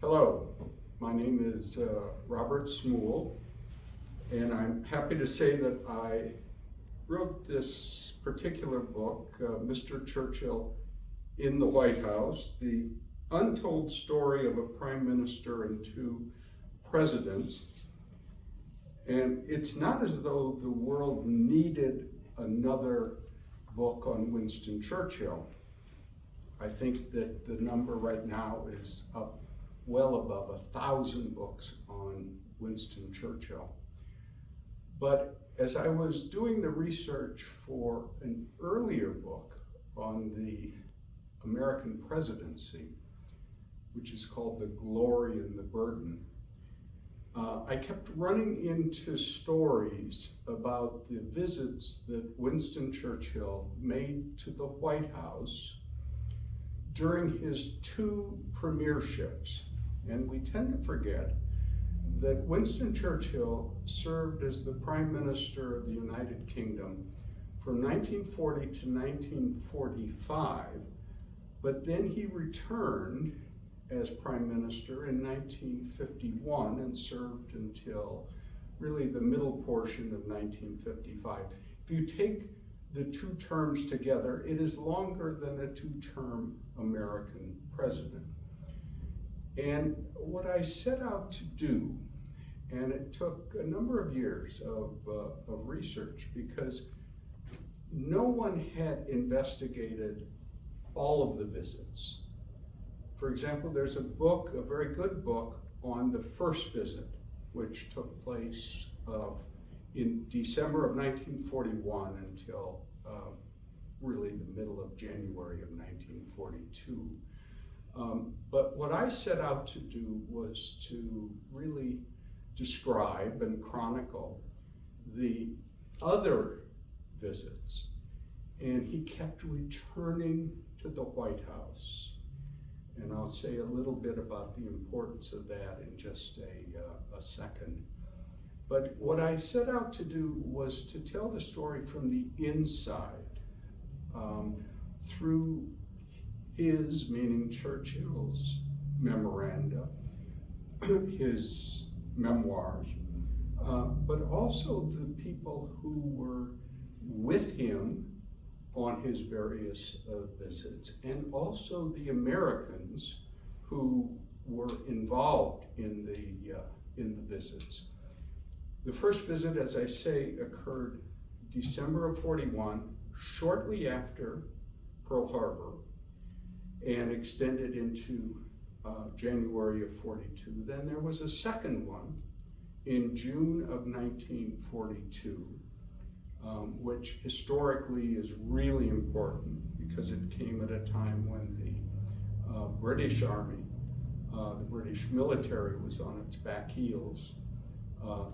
Hello, my name is Robert Schmuhl, and I'm happy to say that I wrote this particular book, Mr. Churchill in the White House, the untold story of a prime minister and two presidents. And it's not as though the world needed another book on Winston Churchill. I think that the number right now is up well above 1,000 books on Winston Churchill. But as I was doing the research for an earlier book on the American presidency, which is called The Glory and the Burden, I kept running into stories about the visits that Winston Churchill made to the White House during his two premierships. And we tend to forget that Winston Churchill served as the Prime Minister of the United Kingdom from 1940 to 1945, but then he returned as Prime Minister in 1951 and served until really the middle portion of 1955. If you take the two terms together, it is longer than a two-term American president. And what I set out to do, and it took a number of years of research because no one had investigated all of the visits. For example, there's a book, a very good book, on the first visit, which took place in December of 1941 until really the middle of January of 1942. But what I set out to do was to really describe and chronicle the other visits. And he kept returning to the White House. And I'll say a little bit about the importance of that in just a second. But what I set out to do was to tell the story from the inside, through his, meaning Churchill's, memoranda, his memoirs, but also the people who were with him on his various visits, and also the Americans who were involved in the visits. The first visit, as I say, occurred December of 41, shortly after Pearl Harbor, and extended into January of 42. Then there was a second one in June of 1942, which historically is really important because it came at a time when the British Army, the British military, was on its back heels.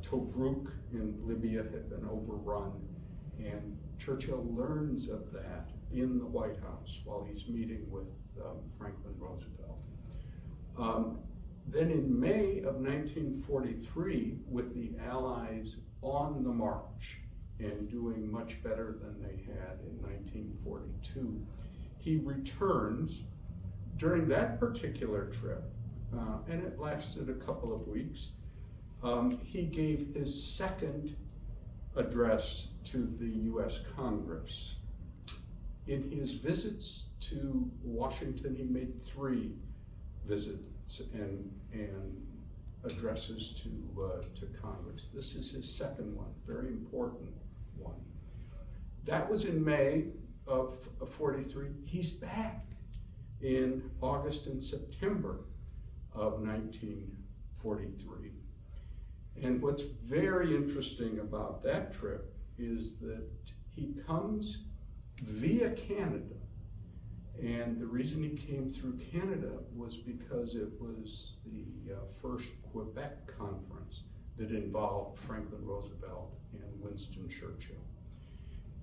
Tobruk in Libya had been overrun, and Churchill learns of that in the White House while he's meeting with Franklin Roosevelt. Then in May of 1943, with the Allies on the march and doing much better than they had in 1942, he returns. During that particular trip, and it lasted a couple of weeks, he gave his second address to the US Congress. In his visits to Washington, he made 3 visits and addresses to Congress. This is his second one, very important one. That was in May of 43. He's back in August and September of 1943. And what's very interesting about that trip is that he comes via Canada. And the reason he came through Canada was because it was the first Quebec conference that involved Franklin Roosevelt and Winston Churchill.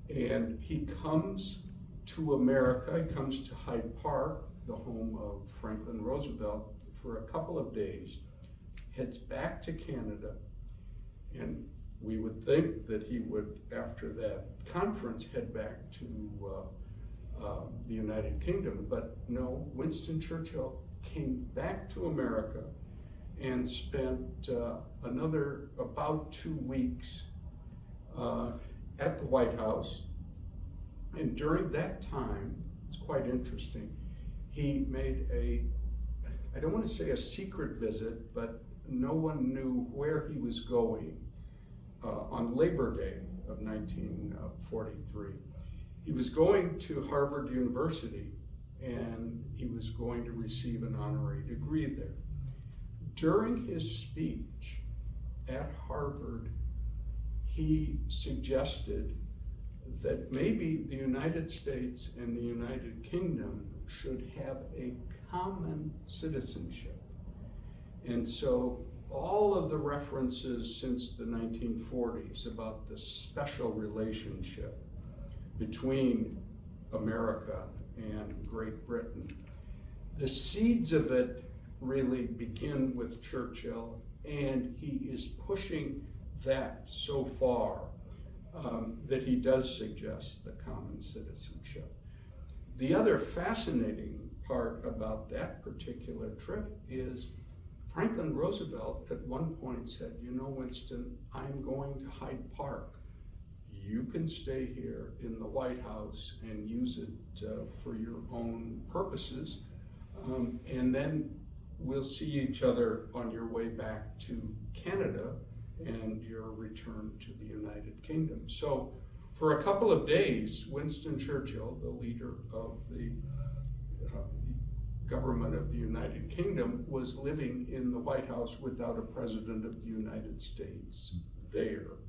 And he comes to America, he comes to Hyde Park, the home of Franklin Roosevelt, for a couple of days, heads back to Canada, and we would think that he would, after that conference, head back to the United Kingdom, but no, Winston Churchill came back to America and spent another about 2 weeks at the White House. And during that time, it's quite interesting, he made I don't want to say a secret visit, but no one knew where he was going on Labor Day of 1943. He was going to Harvard University, and he was going to receive an honorary degree there. During his speech at Harvard, he suggested that maybe the United States and the United Kingdom should have a common citizenship. And so all of the references since the 1940s about the special relationship between America and Great Britain, the seeds of it really begin with Churchill, and he is pushing that so far that he does suggest the common citizenship. The other fascinating part about that particular trip is Franklin Roosevelt at one point said, "You know, Winston, I'm going to Hyde Park. You can stay here in the White House and use it for your own purposes, and then we'll see each other on your way back to Canada and your return to the United Kingdom." So for a couple of days, Winston Churchill, the leader of the government of the United Kingdom, was living in the White House without a president of the United States there.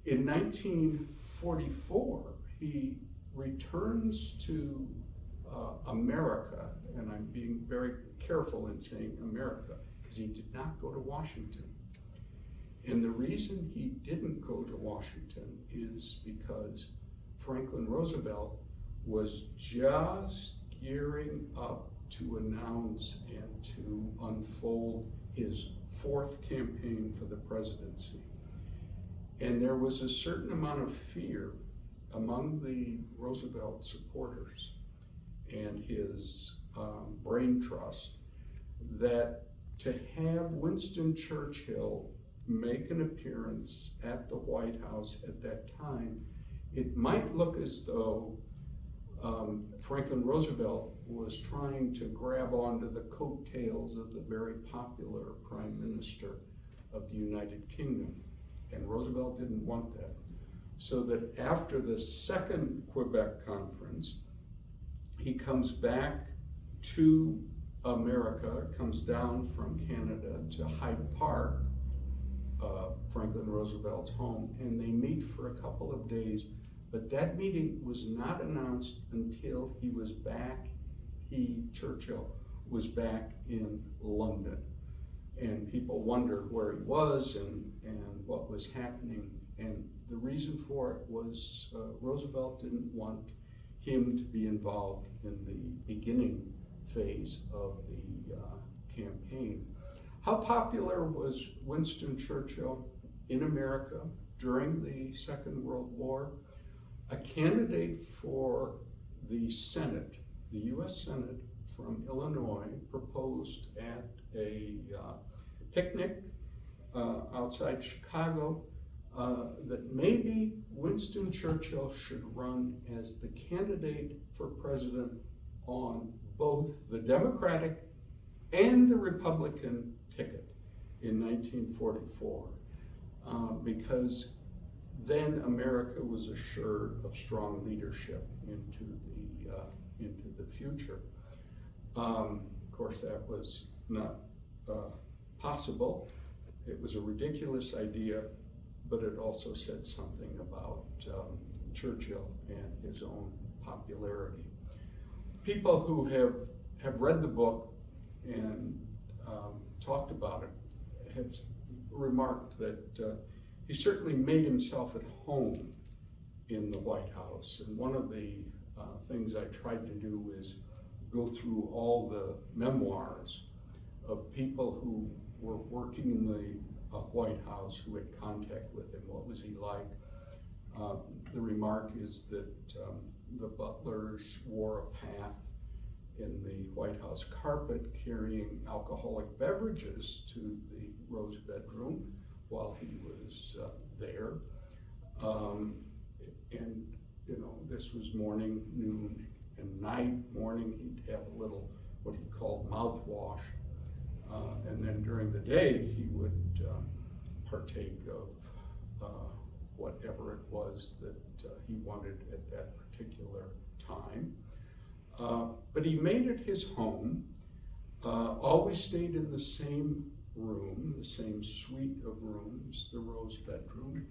In 1944, he returns to America, and I'm being very careful in saying America, because he did not go to Washington. And the reason he didn't go to Washington is because Franklin Roosevelt was just gearing up to announce and to unfold his 4th campaign for the presidency. And there was a certain amount of fear among the Roosevelt supporters and his brain trust that to have Winston Churchill make an appearance at the White House at that time, it might look as though Franklin Roosevelt was trying to grab onto the coattails of the very popular Prime Minister of the United Kingdom. And Roosevelt didn't want that. So that after the second Quebec conference, he comes back to America, comes down from Canada to Hyde Park, Franklin Roosevelt's home, and they meet for a couple of days. But that meeting was not announced until Churchill was back in London. And people wondered where he was and what was happening. And the reason for it was Roosevelt didn't want him to be involved in the beginning phase of the campaign. How popular was Winston Churchill in America during the Second World War? A candidate for the Senate, the U.S. Senate from Illinois, proposed at a picnic outside Chicago that maybe Winston Churchill should run as the candidate for president on both the Democratic and the Republican ticket in 1944, because then America was assured of strong leadership into the future. Of course, that was not possible. It was a ridiculous idea, but it also said something about Churchill and his own popularity. People who have read the book and talked about it have remarked that he certainly made himself at home in the White House. And one of the things I tried to do is go through all the memoirs of people who were working in the White House, who had contact with him. What was he like? The remark is that the butlers wore a path in the White House carpet carrying alcoholic beverages to the Rose bedroom while he was there. And you know, this was morning, noon, and night. Morning, he'd have a little, what he called mouthwash. And then during the day, he would partake of whatever it was that he wanted at that particular time. But he made it his home, always stayed in the same room, the same suite of rooms, the Rose bedroom.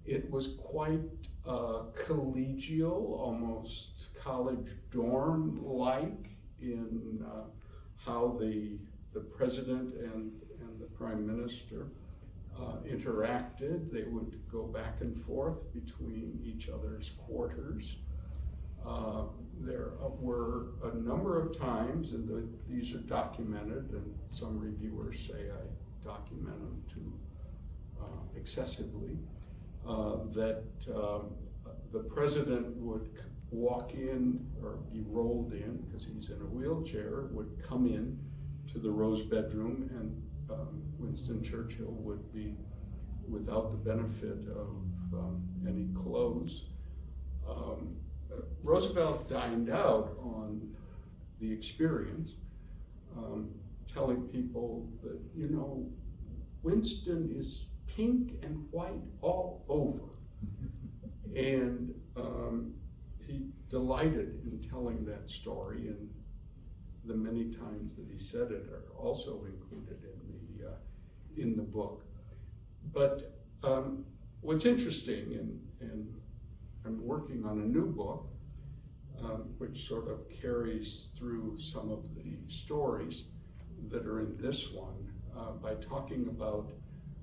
It was quite collegial, almost college dorm-like in how the president and the prime minister interacted. They would go back and forth between each other's quarters. There were a number of times, and these are documented, and some reviewers say I document them too excessively, that the president would walk in or be rolled in, because he's in a wheelchair, would come in to the Rose bedroom, and Winston Churchill would be without the benefit of any clothes. Roosevelt dined out on the experience, telling people that, you know, Winston is pink and white all over. And he delighted in telling that story, and the many times that he said it are also included in the book. But what's interesting, and I'm working on a new book, which sort of carries through some of the stories that are in this one, by talking about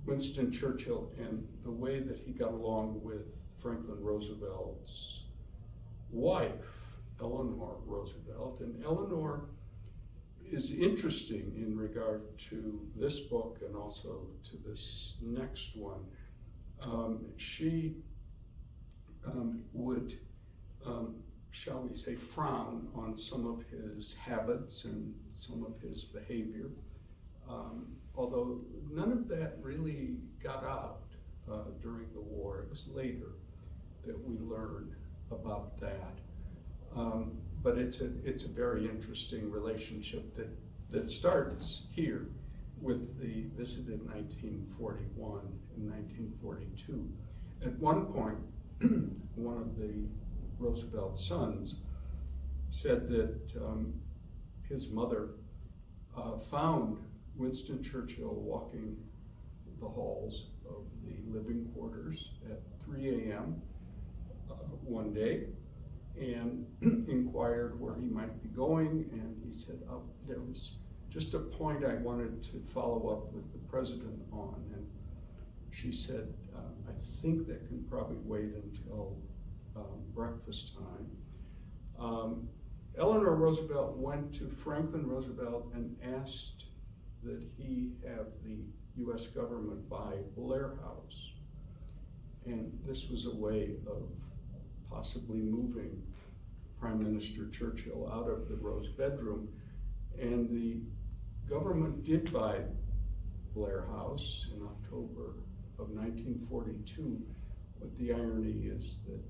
Winston Churchill and the way that he got along with Franklin Roosevelt's wife, Eleanor Roosevelt. And Eleanor is interesting in regard to this book and also to this next one. She would, shall we say, frown on some of his habits and some of his behavior, although none of that really got out during the war. It was later that we learned about that. But it's a very interesting relationship that starts here with the visit in 1941 and 1942. At one point, one of the Roosevelt sons said that his mother found Winston Churchill walking the halls of the living quarters at 3 a.m. One day, and inquired where he might be going, and he said, there was just a point I wanted to follow up with the president on. And she said, I think that can probably wait until breakfast time. Eleanor Roosevelt went to Franklin Roosevelt and asked that he have the US government buy Blair House. And this was a way of possibly moving Prime Minister Churchill out of the Rose bedroom. And the government did buy Blair House in October of 1942, but the irony is that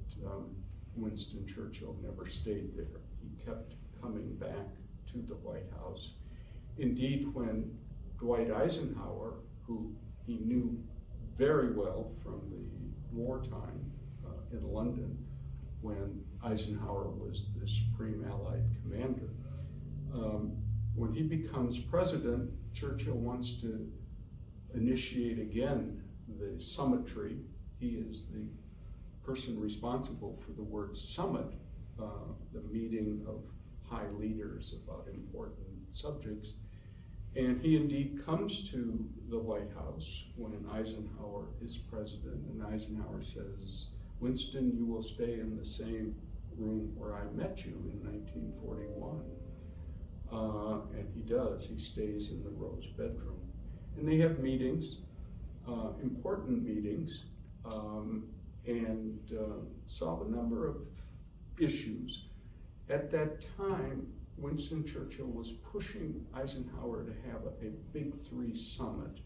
Winston Churchill never stayed there. He kept coming back to the White House. Indeed, when Dwight Eisenhower, who he knew very well from the wartime in London, when Eisenhower was the Supreme Allied Commander, when he becomes president, Churchill wants to initiate again the summitry. He is the person responsible for the word summit, the meeting of high leaders about important subjects. And he indeed comes to the White House when Eisenhower is president, and Eisenhower says, Winston, you will stay in the same room where I met you in 1941. And he does. He stays in the Rose bedroom. And they have meetings, important meetings, and solve a number of issues. At that time, Winston Churchill was pushing Eisenhower to have a Big Three summit,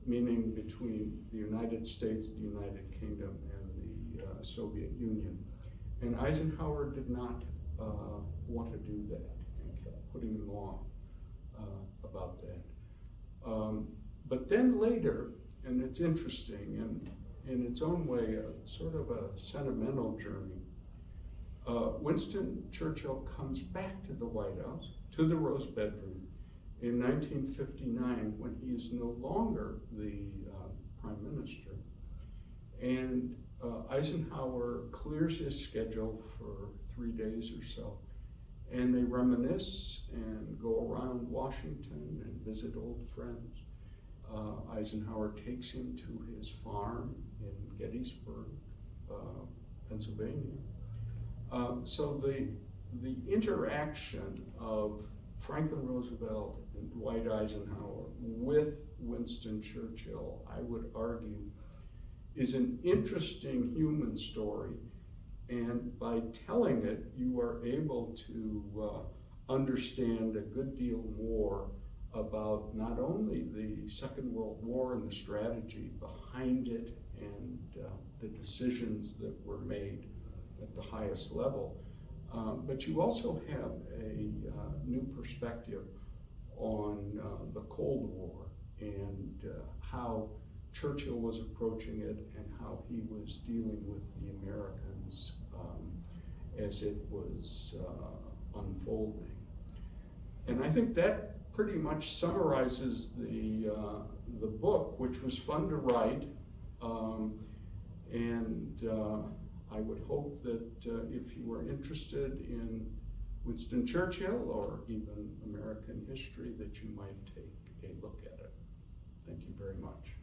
meaning between the United States, the United Kingdom, and the Soviet Union. And Eisenhower did not want to do that and kept putting him off about that. But then later, and it's interesting, and in its own way, sort of a sentimental journey, Winston Churchill comes back to the White House, to the Rose Bedroom, in 1959, when he is no longer the Prime Minister. And Eisenhower clears his schedule for 3 days or so, and they reminisce and go around Washington and visit old friends. Eisenhower takes him to his farm in Gettysburg, Pennsylvania. So the interaction of Franklin Roosevelt and Dwight Eisenhower with Winston Churchill, I would argue, is an interesting human story. And by telling it, you are able to understand a good deal more about not only the Second World War and the strategy behind it and the decisions that were made at the highest level, but you also have a new perspective on the Cold War and how Churchill was approaching it and how he was dealing with the Americans as it was unfolding. And I think that pretty much summarizes the book, which was fun to write, and I would hope that if you are interested in Winston Churchill or even American history, that you might take a look at it. Thank you very much.